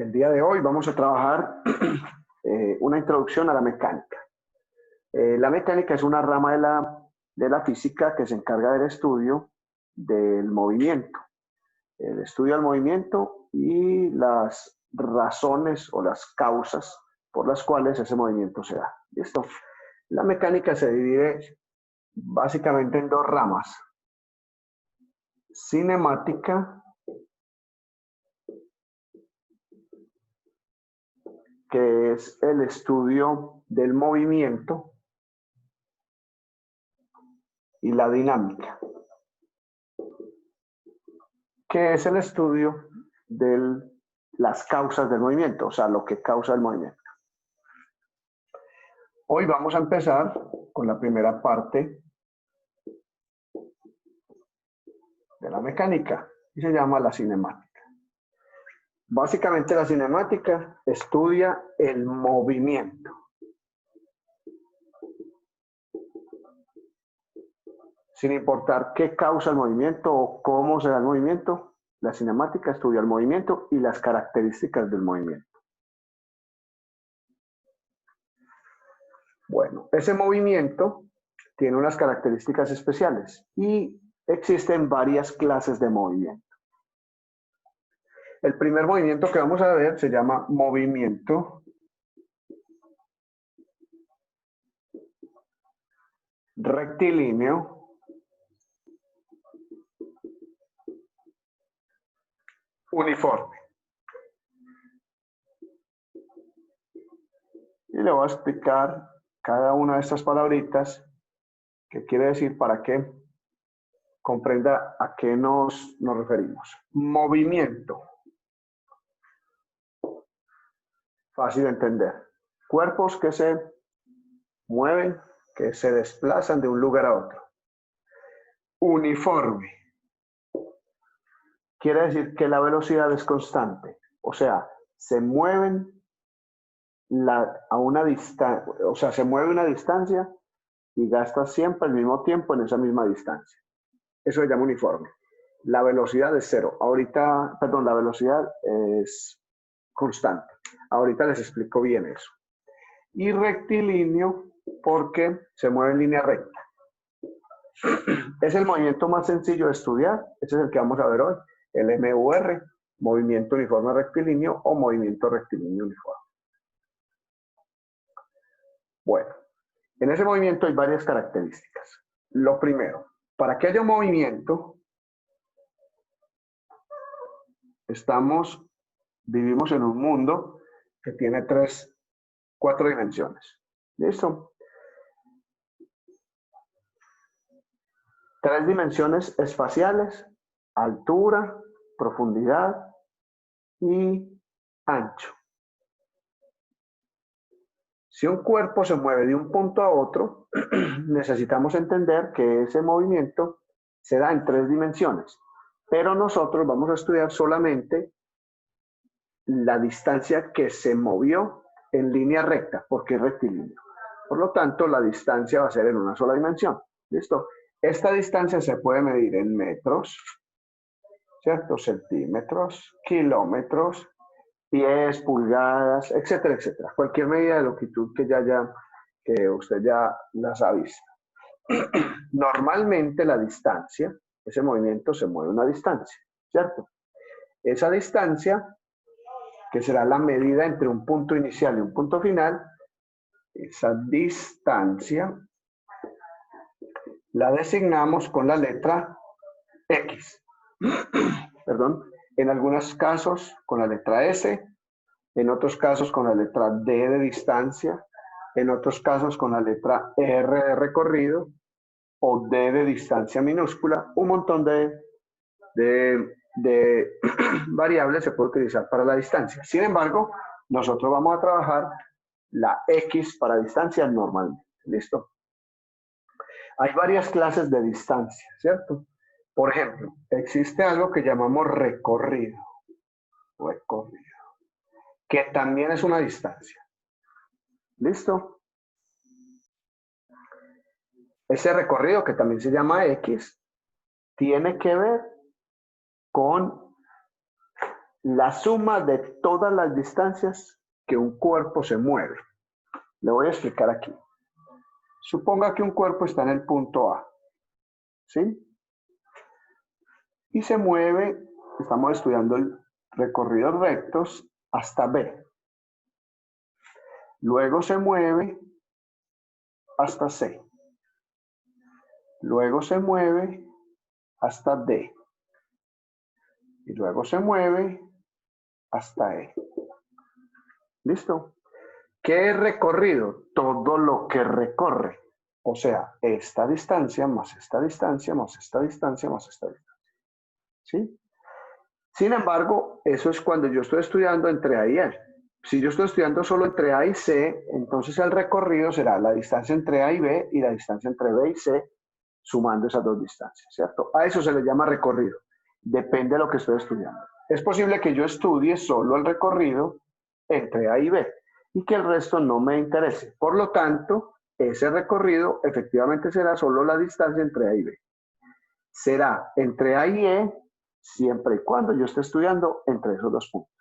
El día de hoy vamos a trabajar una introducción a la mecánica. La mecánica es una rama de la física que se encarga del estudio del movimiento. El estudio del movimiento y las razones o las causas por las cuales ese movimiento se da. ¿Listo? La mecánica se divide básicamente en dos ramas. Cinemática, que es el estudio del movimiento, y la dinámica, que es el estudio de las causas del movimiento, o sea, lo que causa el movimiento. Hoy vamos a empezar con la primera parte de la mecánica, y se llama la cinemática. Básicamente la cinemática estudia el movimiento. Sin importar qué causa el movimiento o cómo se da el movimiento, la cinemática estudia el movimiento y las características del movimiento. Bueno, ese movimiento tiene unas características especiales y existen varias clases de movimiento. El primer movimiento que vamos a ver se llama movimiento rectilíneo uniforme. Y le voy a explicar cada una de estas palabritas que quiere decir para que comprenda a qué nos referimos. Movimiento. Fácil de entender. Cuerpos que se mueven, que se desplazan de un lugar a otro. Uniforme. Quiere decir que la velocidad es constante. O sea, se mueven a una distancia, o sea, se mueve una distancia y gasta siempre el mismo tiempo en esa misma distancia. Eso se llama uniforme. La velocidad es cero. Ahorita, perdón, la velocidad es constante. Ahorita les explico bien eso. Y rectilíneo porque se mueve en línea recta. Es el movimiento más sencillo de estudiar. Ese es el que vamos a ver hoy. El MUR, movimiento uniforme rectilíneo o movimiento rectilíneo uniforme. Bueno, en ese movimiento hay varias características. Lo primero, para que haya un movimiento, vivimos en un mundo que tiene 4 dimensiones. ¿Listo? 3 dimensiones espaciales: altura, profundidad y ancho. Si un cuerpo se mueve de un punto a otro, necesitamos entender que ese movimiento se da en 3 dimensiones, pero nosotros vamos a estudiar solamente la distancia que se movió en línea recta, porque es rectilíneo. Por lo tanto, la distancia va a ser en una sola dimensión. ¿Listo? Esta distancia se puede medir en metros, ¿cierto? Centímetros, kilómetros, pies, pulgadas, etcétera, etcétera. Cualquier medida de longitud que usted ya las ha visto. Normalmente la distancia, ese movimiento se mueve una distancia, ¿cierto? Esa distancia, que será la medida entre un punto inicial y un punto final, esa distancia la designamos con la letra X. Perdón. En algunos casos con la letra S, en otros casos con la letra D de distancia, en otros casos con la letra R de recorrido o D de distancia minúscula. Un montón de variables se puede utilizar para la distancia. Sin embargo, nosotros vamos a trabajar la X para distancia normalmente. ¿Listo? Hay varias clases de distancia, ¿cierto? Por ejemplo, existe algo que llamamos recorrido, que también es una distancia. ¿Listo? Ese recorrido, que también se llama X, tiene que ver con la suma de todas las distancias que un cuerpo se mueve. Le voy a explicar aquí. Suponga que un cuerpo está en el punto A, ¿sí? Y se mueve, estamos estudiando el recorridos rectos hasta B. Luego se mueve hasta C. Luego se mueve hasta D. Y luego se mueve hasta E. ¿Listo? ¿Qué es recorrido? Todo lo que recorre. O sea, esta distancia más esta distancia más esta distancia más esta distancia. ¿Sí? Sin embargo, eso es cuando yo estoy estudiando entre A y E. Si yo estoy estudiando solo entre A y C, entonces el recorrido será la distancia entre A y B y la distancia entre B y C, sumando esas dos distancias, ¿cierto? A eso se le llama recorrido. Depende de lo que estoy estudiando. Es posible que yo estudie solo el recorrido entre A y B y que el resto no me interese. Por lo tanto, ese recorrido efectivamente será solo la distancia entre A y B. Será entre A y E siempre y cuando yo esté estudiando entre esos dos puntos.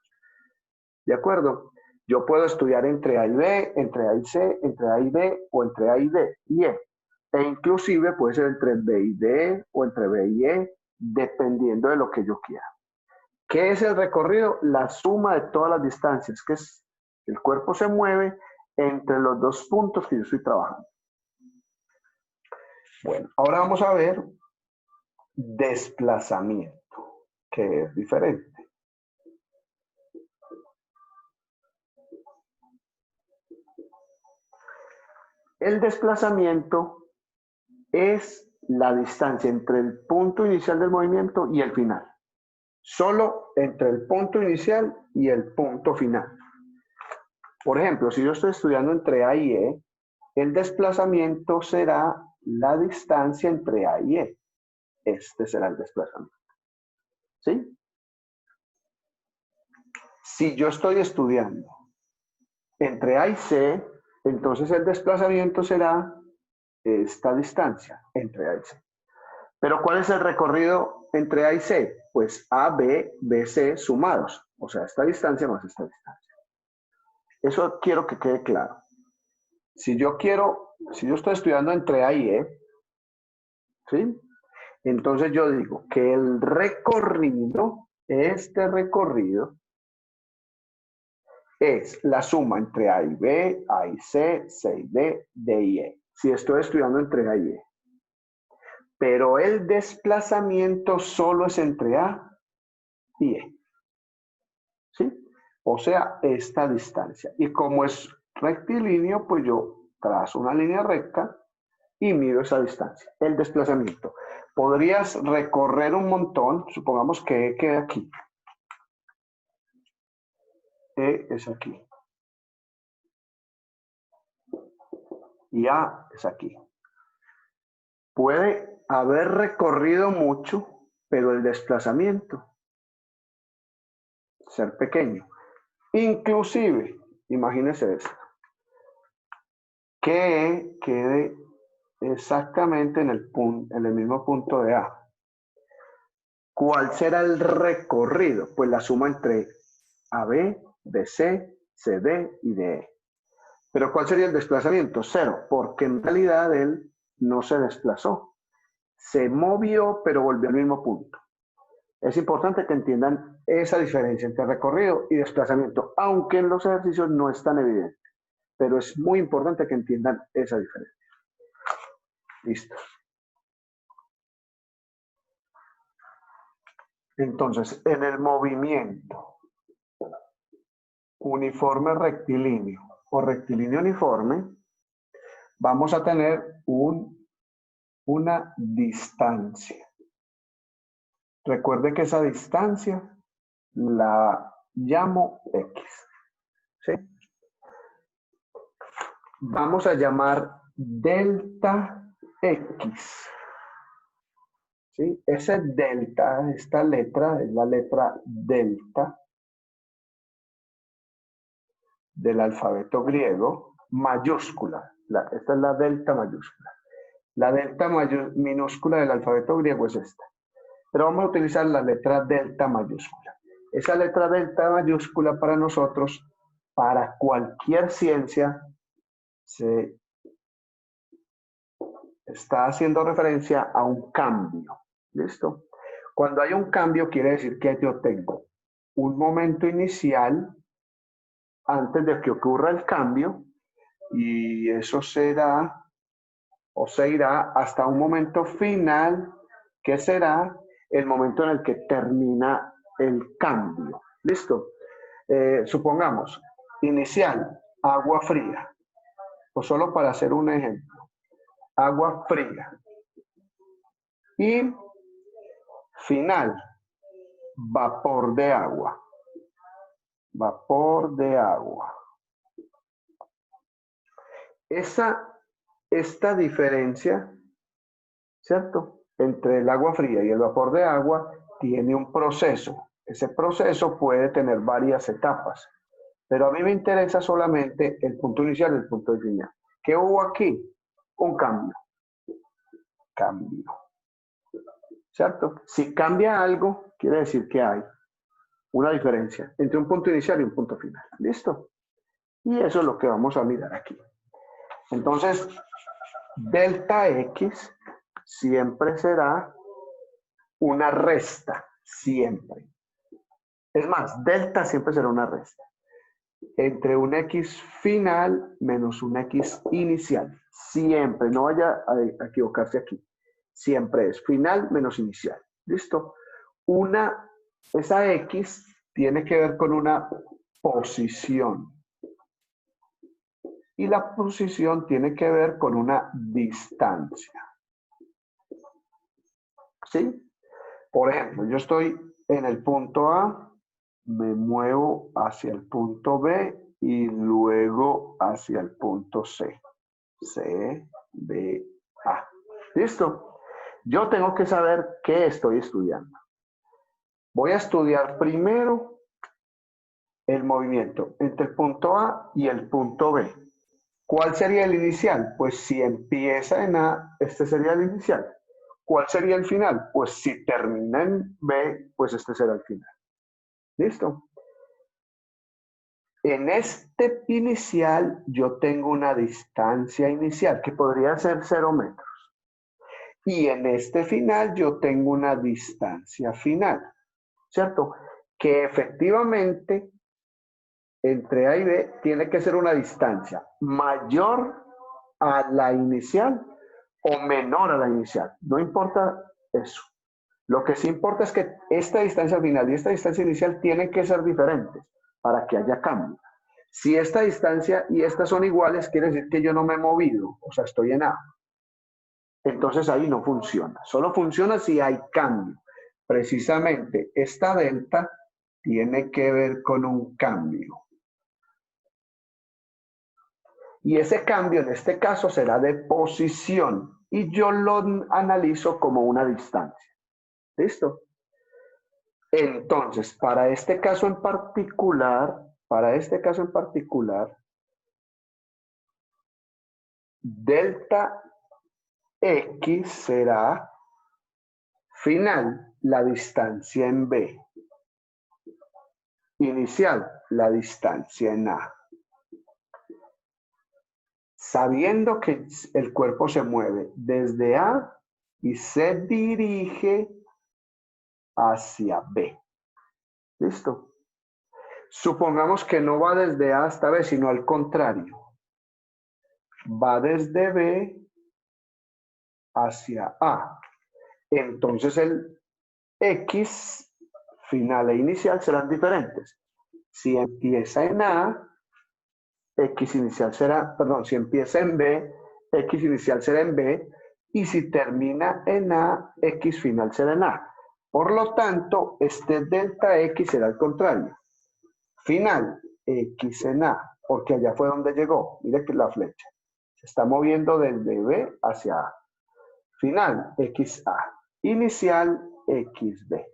¿De acuerdo? Yo puedo estudiar entre A y B, entre A y C, entre A y B o entre A y D y E. E inclusive puede ser entre B y D o entre B y E, dependiendo de lo que yo quiera. ¿Qué es el recorrido? La suma de todas las distancias, que es el cuerpo se mueve entre los dos puntos que yo estoy trabajando. Bueno, ahora vamos a ver desplazamiento, que es diferente. El desplazamiento es la distancia entre el punto inicial del movimiento y el final. Solo entre el punto inicial y el punto final. Por ejemplo, si yo estoy estudiando entre A y E, el desplazamiento será la distancia entre A y E. Este será el desplazamiento. ¿Sí? Si yo estoy estudiando entre A y C, entonces el desplazamiento será esta distancia entre A y C. Pero ¿cuál es el recorrido entre A y C? Pues A, B, B, C sumados. O sea, esta distancia más esta distancia. Eso quiero que quede claro. Si yo estoy estudiando entre A y E, ¿sí? Entonces yo digo que el recorrido, este recorrido, es la suma entre A y B, A y C, C y D, D y E. Si estoy estudiando entre A y E. Pero el desplazamiento solo es entre A y E. ¿Sí? O sea, esta distancia. Y como es rectilíneo, pues yo trazo una línea recta y mido esa distancia, el desplazamiento. Podrías recorrer un montón, supongamos que E queda aquí. E es aquí. Y A es aquí. Puede haber recorrido mucho, pero el desplazamiento ser pequeño. Inclusive, imagínense esto, que E quede exactamente en el mismo punto de A. ¿Cuál será el recorrido? Pues la suma entre AB, BC, CD y DE. Pero ¿cuál sería el desplazamiento? Cero, porque en realidad él no se desplazó. Se movió, pero volvió al mismo punto. Es importante que entiendan esa diferencia entre recorrido y desplazamiento, aunque en los ejercicios no es tan evidente. Pero es muy importante que entiendan esa diferencia. Listo. Entonces, en el movimiento uniforme rectilíneo o rectilíneo uniforme, vamos a tener una distancia. Recuerde que esa distancia la llamo X. ¿Sí? Vamos a llamar delta X. ¿Sí? Ese delta, esta letra es la letra delta del alfabeto griego, mayúscula. Esta es la delta mayúscula. La delta minúscula del alfabeto griego es esta. Pero vamos a utilizar la letra delta mayúscula. Esa letra delta mayúscula para nosotros, para cualquier ciencia, se está haciendo referencia a un cambio. ¿Listo? Cuando hay un cambio, quiere decir que yo tengo un momento inicial antes de que ocurra el cambio, y eso será o se irá hasta un momento final, que será el momento en el que termina el cambio. ¿Listo? Supongamos, inicial, agua fría. O solo para hacer un ejemplo, agua fría. Y final, vapor de agua. Vapor de agua. Esta diferencia, ¿cierto?, entre el agua fría y el vapor de agua tiene un proceso. Ese proceso puede tener varias etapas, pero a mí me interesa solamente el punto inicial y el punto final. ¿Qué hubo aquí? Un cambio. Cambio. ¿Cierto? Si cambia algo, quiere decir que hay una diferencia entre un punto inicial y un punto final. ¿Listo? Y eso es lo que vamos a mirar aquí. Entonces, delta X siempre será una resta, siempre. Es más, delta siempre será una resta entre un X final menos un X inicial. Siempre, no vaya a equivocarse aquí. Siempre es final menos inicial. ¿Listo? Esa X tiene que ver con una posición. Y la posición tiene que ver con una distancia. ¿Sí? Por ejemplo, yo estoy en el punto A, me muevo hacia el punto B y luego hacia el punto C. C, B, A. ¿Listo? Yo tengo que saber qué estoy estudiando. Voy a estudiar primero el movimiento entre el punto A y el punto B. ¿Cuál sería el inicial? Pues si empieza en A, este sería el inicial. ¿Cuál sería el final? Pues si termina en B, pues este será el final. ¿Listo? En este inicial yo tengo una distancia inicial que podría ser 0 metros. Y en este final yo tengo una distancia final. ¿Cierto? Que efectivamente entre A y B tiene que ser una distancia mayor a la inicial o menor a la inicial. No importa eso. Lo que sí importa es que esta distancia final y esta distancia inicial tienen que ser diferentes para que haya cambio. Si esta distancia y esta son iguales, quiere decir que yo no me he movido, o sea, estoy en A. Entonces ahí no funciona. Solo funciona si hay cambio. Precisamente esta delta tiene que ver con un cambio. Y ese cambio en este caso será de posición y yo lo analizo como una distancia. ¿Listo? Entonces, para este caso en particular, delta X será final, la distancia en B. Inicial, la distancia en A. Sabiendo que el cuerpo se mueve desde A y se dirige hacia B. ¿Listo? Supongamos que no va desde A hasta B, sino al contrario. Va desde B hacia A. Entonces el X final e inicial serán diferentes. Si empieza en A, X inicial será, perdón, si empieza en B, X inicial será en B, y si termina en A, X final será en A. Por lo tanto, este delta X será al contrario. Final, X en A, porque allá fue donde llegó. Mire que la flecha se está moviendo desde B hacia A. Final, XA. Inicial, XB.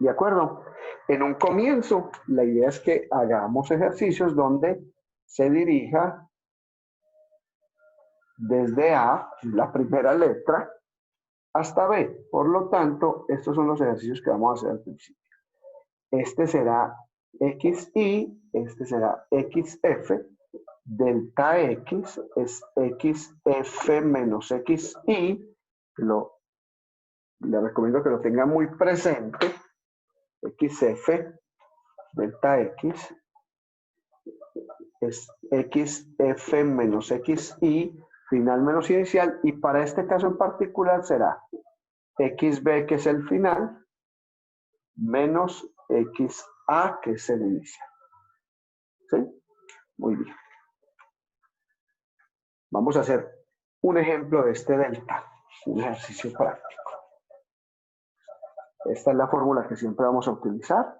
¿De acuerdo? En un comienzo, la idea es que hagamos ejercicios donde se dirija desde A, la primera letra, hasta B. Por lo tanto, estos son los ejercicios que vamos a hacer al principio. Este será XY, este será XF. Delta X es XF menos XY. Le recomiendo que lo tenga muy presente. XF delta X es XF menos XY, final menos inicial, y para este caso en particular será XB, que es el final, menos XA, que es el inicial. ¿Sí? Muy bien. Vamos a hacer un ejemplo de este delta, un ejercicio práctico. Esta es la fórmula que siempre vamos a utilizar.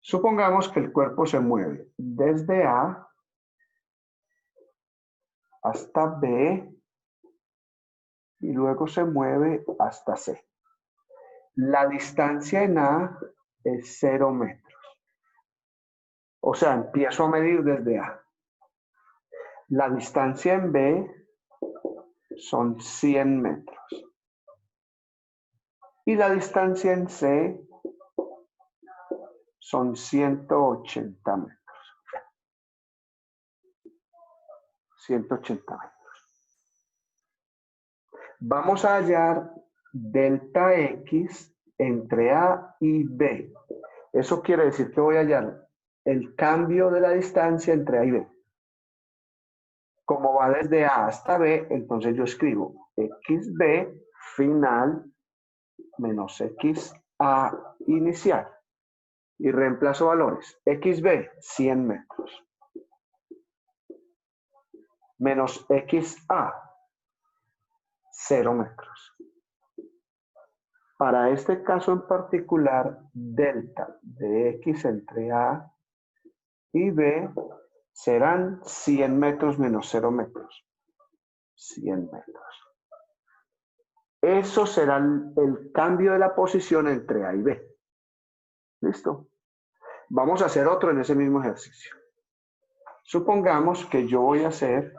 Supongamos que el cuerpo se mueve desde A hasta B y luego se mueve hasta C. La distancia en A es 0 metros. O sea, empiezo a medir desde A. La distancia en B son 100 metros. Y la distancia en C son 180 metros. 180 metros. Vamos a hallar delta X entre A y B. Eso quiere decir que voy a hallar el cambio de la distancia entre A y B. Como va desde A hasta B, entonces yo escribo XB final menos XA inicial. Y reemplazo valores. XB, 100 metros. Menos XA, 0 metros. Para este caso en particular, delta de X entre A y B serán 100 metros menos 0 metros. 100 metros. Eso será el cambio de la posición entre A y B. ¿Listo? Vamos a hacer otro en ese mismo ejercicio. Supongamos que yo voy a hacer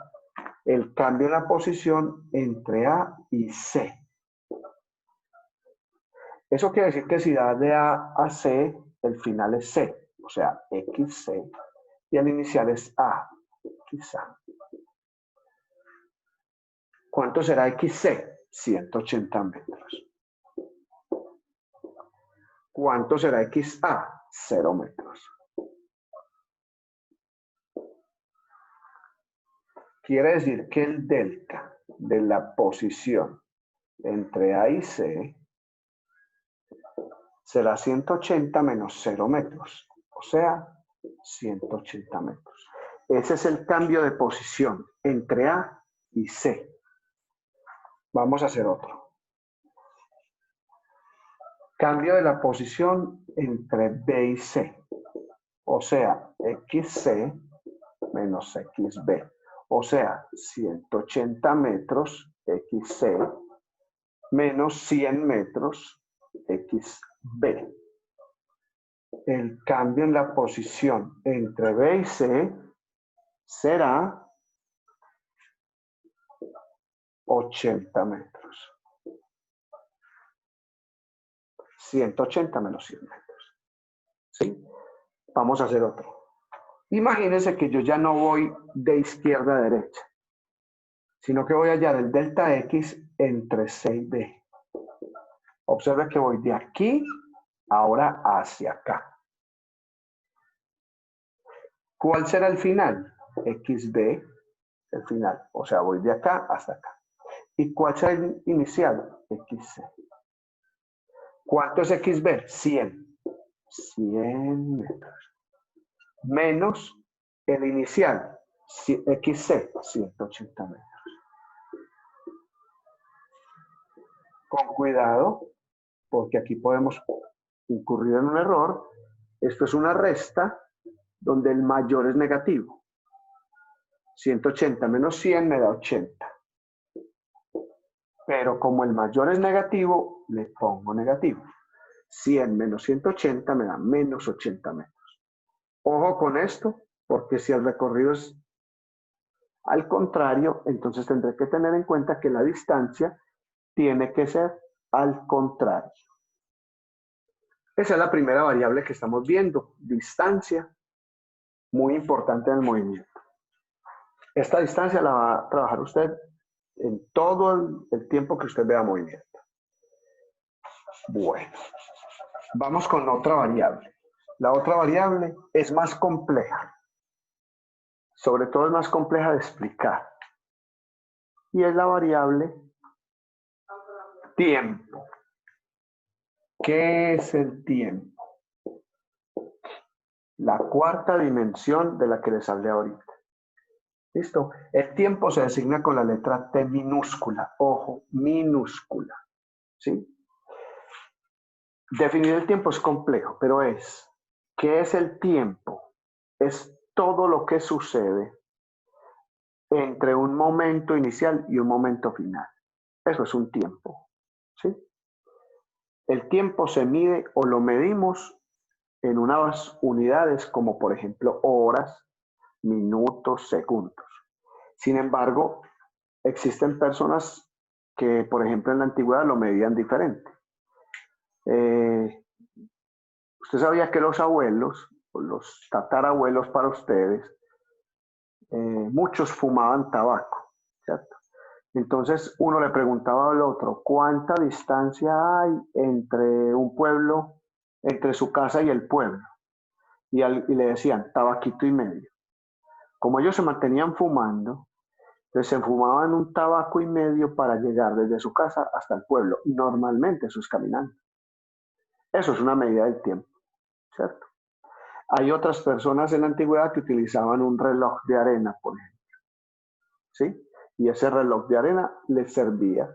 el cambio en la posición entre A y C. Eso quiere decir que si da de A a C, el final es C, o sea, XC, y el inicial es A, XA. ¿Cuánto será XC? 180 metros. ¿Cuánto será XA? 0 metros. Quiere decir que el delta de la posición entre A y C será 180 menos 0 metros, o sea, 180 metros. Ese es el cambio de posición entre A y C. Vamos a hacer otro. Cambio de la posición entre B y C, o sea, XC menos XB, o sea, 180 metros XC menos 100 metros XB. El cambio en la posición entre B y C será 80 metros. 180 menos 100 metros. ¿Sí? Vamos a hacer otro. Imagínense que yo ya no voy de izquierda a derecha, sino que voy a hallar el delta X entre C y B. Observe que voy de aquí ahora hacia acá. ¿Cuál será el final? XB, el final. O sea, voy de acá hasta acá. ¿Y cuál será el inicial? XC. ¿Cuánto es XB? 100. 100 metros. Menos el inicial, XC, 180 metros. Con cuidado, porque aquí podemos incurrir en un error. Esto es una resta donde el mayor es negativo. 180 menos 100 me da 80. Pero como el mayor es negativo, le pongo negativo. 100 menos 180 me da menos 80 metros. Ojo con esto, porque si el recorrido es al contrario, entonces tendré que tener en cuenta que la distancia tiene que ser al contrario. Esa es la primera variable que estamos viendo, distancia, muy importante en el movimiento. Esta distancia la va a trabajar usted en todo el tiempo que usted vea movimiento. Bueno, vamos con otra variable. La otra variable es más compleja. Sobre todo es más compleja de explicar. Y es la variable tiempo. ¿Qué es el tiempo? La cuarta dimensión de la que les hablé ahorita. ¿Listo? El tiempo se designa con la letra T minúscula. Ojo, minúscula. ¿Sí? Definir el tiempo es complejo, pero ¿qué es el tiempo? Es todo lo que sucede entre un momento inicial y un momento final. Eso es un tiempo. ¿Sí? El tiempo se mide o lo medimos en unas unidades como por ejemplo horas, minutos, segundos. Sin embargo, existen personas que, por ejemplo, en la antigüedad lo medían diferente. Usted sabía que los abuelos, o los tatarabuelos para ustedes, muchos fumaban tabaco, ¿cierto? Entonces uno le preguntaba al otro, ¿cuánta distancia hay entre un pueblo, entre su casa y el pueblo? Y le decían, tabaquito y medio. Como ellos se mantenían fumando, entonces se fumaban un tabaco y medio para llegar desde su casa hasta el pueblo. Normalmente eso es caminando. Eso es una medida del tiempo, ¿cierto? Hay otras personas en la antigüedad que utilizaban un reloj de arena, por ejemplo, ¿sí? Y ese reloj de arena les servía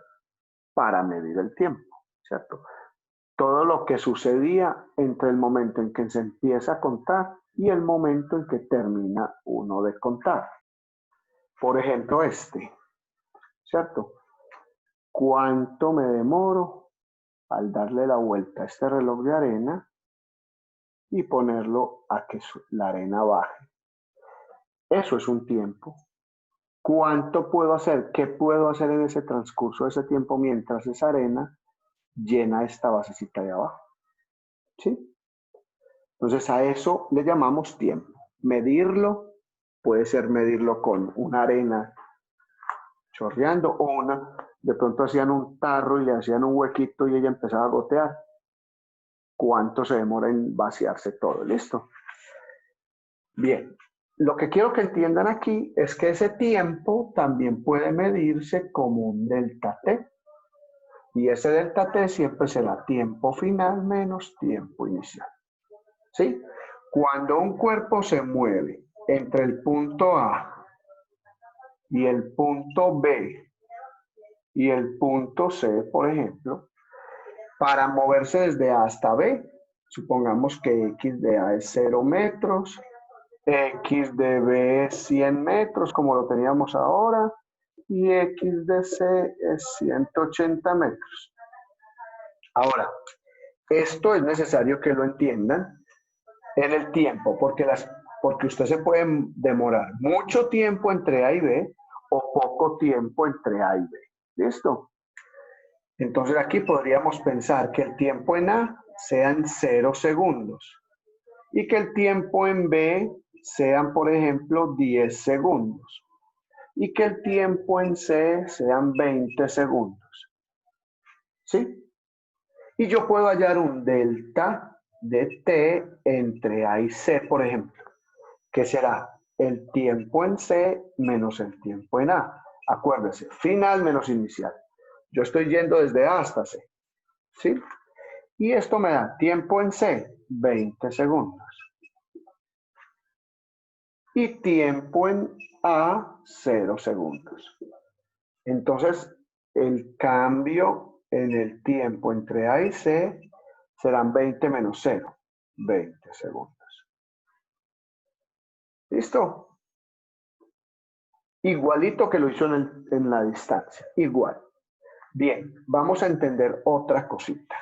para medir el tiempo, ¿cierto? Todo lo que sucedía entre el momento en que se empieza a contar y el momento en que termina uno de contar. Por ejemplo, ¿cierto? ¿Cuánto me demoro al darle la vuelta a este reloj de arena y ponerlo a que la arena baje? Eso es un tiempo. ¿Cuánto puedo hacer? ¿Qué puedo hacer en ese transcurso de ese tiempo mientras esa arena llena esta basecita de abajo? ¿Sí? Entonces a eso le llamamos tiempo. Medirlo puede ser medirlo con una arena chorreando o de pronto hacían un tarro y le hacían un huequito y ella empezaba a gotear. ¿Cuánto se demora en vaciarse todo? ¿Listo? Bien, lo que quiero que entiendan aquí es que ese tiempo también puede medirse como un delta T. Y ese delta T siempre será tiempo final menos tiempo inicial. ¿Sí? Cuando un cuerpo se mueve entre el punto A y el punto B y el punto C, por ejemplo, para moverse desde A hasta B, supongamos que X de A es 0 metros, X de B es 100 metros, como lo teníamos ahora, y X de C es 180 metros. Ahora, esto es necesario que lo entiendan en el tiempo, porque usted se puede demorar mucho tiempo entre A y B o poco tiempo entre A y B. ¿Listo? Entonces aquí podríamos pensar que el tiempo en A sean 0 segundos y que el tiempo en B sean, por ejemplo, 10 segundos y que el tiempo en C sean 20 segundos. ¿Sí? Y yo puedo hallar un delta de T entre A y C, por ejemplo, que será el tiempo en C menos el tiempo en A. Acuérdese, final menos inicial. Yo estoy yendo desde A hasta C. ¿Sí? Y esto me da tiempo en C, 20 segundos. Y tiempo en A, 0 segundos. Entonces, el cambio en el tiempo entre A y C serán 20 menos 0, 20 segundos. ¿Listo? Igualito que lo hizo en la distancia, igual. Bien, vamos a entender otra cosita.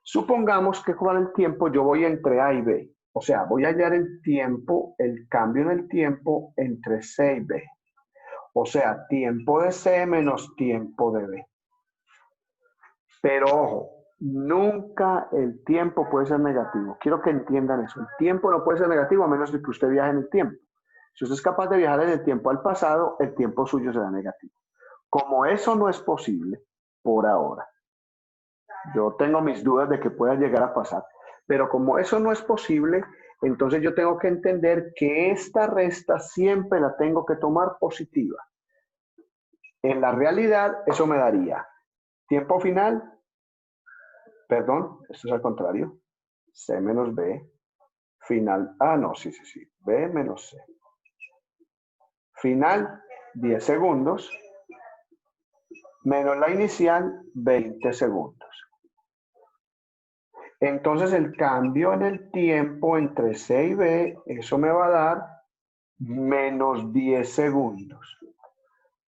Supongamos que con el tiempo yo voy entre A y B, o sea, voy a hallar el tiempo, el cambio en el tiempo entre C y B. O sea, tiempo de C menos tiempo de B. Pero ojo, Nunca el tiempo puede ser negativo. Quiero que entiendan eso. El tiempo no puede ser negativo a menos de que usted viaje en el tiempo. Si usted es capaz de viajar en el tiempo al pasado, el tiempo suyo será negativo. Como eso no es posible, por ahora, yo tengo mis dudas de que pueda llegar a pasar, pero como eso no es posible, entonces yo tengo que entender que esta resta siempre la tengo que tomar positiva. En la realidad, eso me daría tiempo final, perdón, esto es al contrario, C menos B, final, no, sí, B menos C. Final, 10 segundos, menos la inicial, 20 segundos. Entonces el cambio en el tiempo entre C y B, eso me va a dar menos 10 segundos.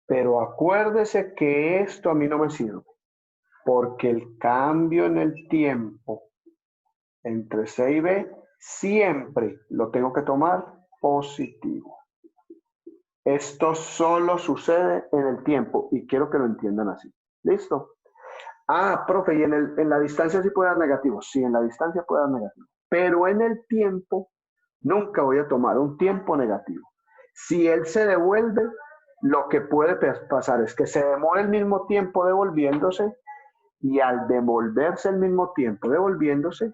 Pero acuérdese que esto a mí no me sirve, porque el cambio en el tiempo entre C y B siempre lo tengo que tomar positivo. Esto solo sucede en el tiempo y quiero que lo entiendan así. ¿Listo? Profe, ¿y en la distancia sí puede dar negativo? Sí, en la distancia puede dar negativo. Pero en el tiempo nunca voy a tomar un tiempo negativo. Si él se devuelve, lo que puede pasar es que se demore el mismo tiempo devolviéndose y al devolverse el mismo tiempo devolviéndose,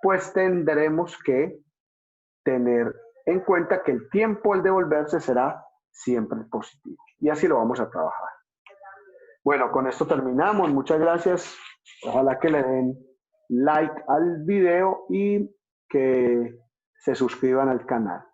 pues tendremos que tener en cuenta que el tiempo al devolverse será siempre positivo. Y así lo vamos a trabajar. Bueno, con esto terminamos. Muchas gracias. Ojalá que le den like al video y que se suscriban al canal.